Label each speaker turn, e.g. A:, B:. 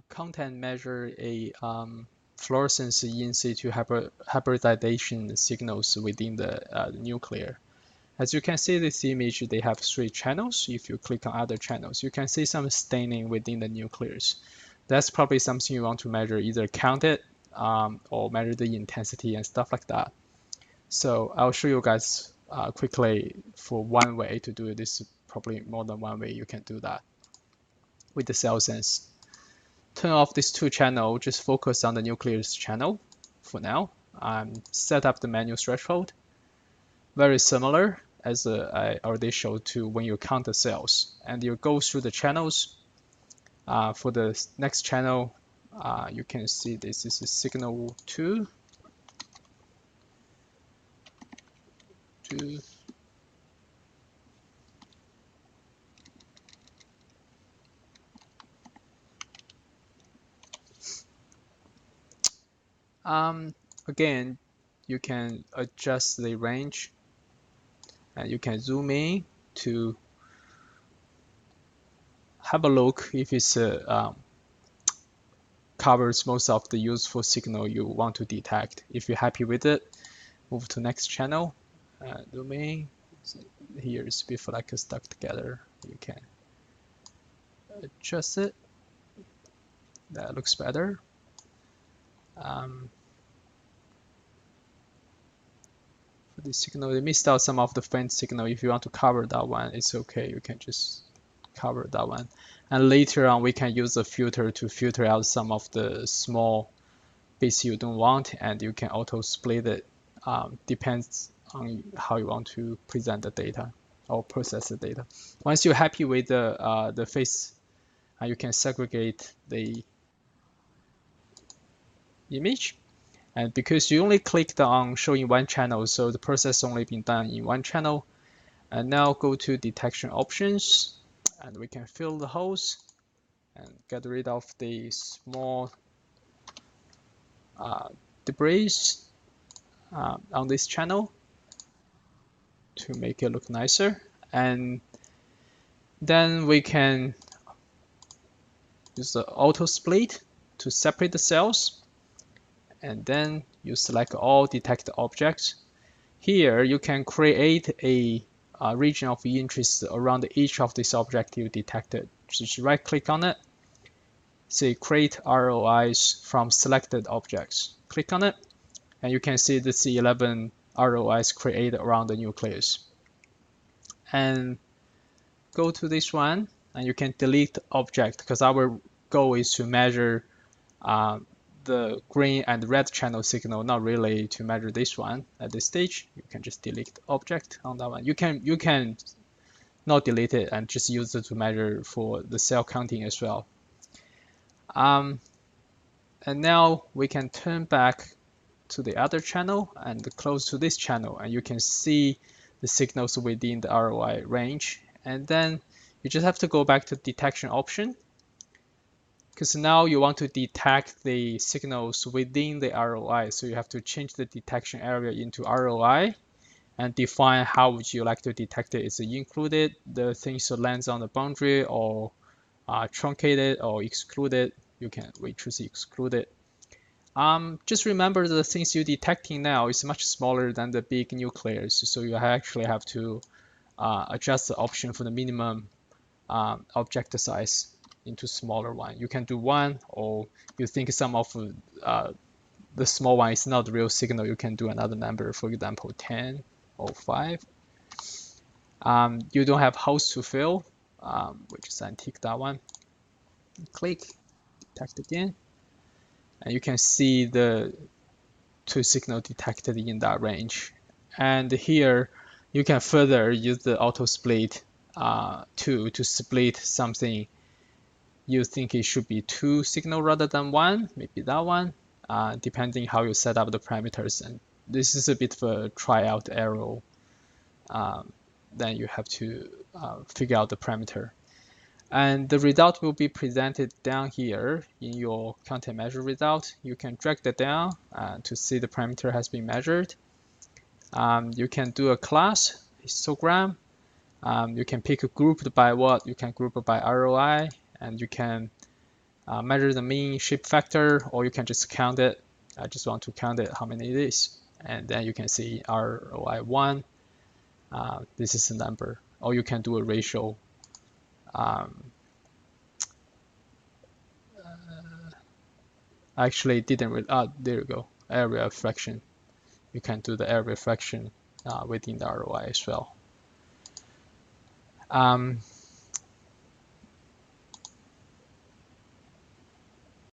A: Content measure a fluorescence in situ hybridization signals within the nuclear. As you can see this image, they have 3 channels. If you click on other channels, you can see some staining within the nucleus. That's probably something you want to measure, either count it or measure the intensity and stuff like that. So I'll show you guys quickly for one way to do it. This is probably more than one way you can do that with the Cellsens. Turn off these 2 channels, just focus on the nucleus channel for now. Set up the manual threshold. Very similar as I already showed to when you count the cells. And you go through the channels. For the next channel, you can see this is signal 2. Again, you can adjust the range and you can zoom in to have a look if it's covers most of the useful signal you want to detect. If you're happy with it, move to next channel. Zoom in. Here is before like stuck together. You can adjust it. That looks better. For the signal, they missed out some of the faint signal. If you want to cover that one, it's okay. You can just cover that one. And later on, we can use a filter to filter out some of the small bits you don't want, and you can auto split it. Depends on how you want to present the data or process the data. Once you're happy with the face, you can segregate the image. And because you only clicked on showing one channel, so the process only been done in one channel. And now go to detection options, and we can fill the holes and get rid of the small debris on this channel to make it look nicer. And then we can use the auto split to separate the cells. And then you select all detected objects. Here you can create a region of interest around each of these objects you detected. Just right click on it, say create ROIs from selected objects. Click on it, and you can see the C11 ROIs created around the nucleus. And go to this one, and you can delete the object because our goal is to measure the green and red channel signal, not really to measure this one at this stage. You can just delete the object on that one. You can not delete it and just use it to measure for the cell counting as well. And now we can turn back to the other channel and close to this channel, and you can see the signals within the ROI range. And then you just have to go back to detection option, because now you want to detect the signals within the ROI. So you have to change the detection area into ROI and define how would you like to detect it. Is it included, the things that lands on the boundary, or truncated or excluded? We choose excluded. Just remember the things you're detecting now is much smaller than the big nucleus. So you actually have to adjust the option for the minimum object size into smaller one. You can do 1, or you think some of the small one is not the real signal, you can do another number, for example 10 or 5. You don't have holes to fill, we just untick that one. Click, detect again, and you can see the 2 signal detected in that range. And here you can further use the auto split to split something you think it should be 2 signal rather than 1, maybe that one, depending how you set up the parameters. And this is a bit of a tryout error. Then you have to figure out the parameter. And the result will be presented down here in your content measure result. You can drag that down to see the parameter has been measured. You can do a class histogram. You can pick a group by what? You can group by ROI, and you can measure the mean shape factor, or you can just count it. I just want to count it, how many it is. And then you can see ROI1, this is the number. Or you can do a ratio. Actually, didn't really, there you go, area fraction. You can do the area fraction within the ROI as well.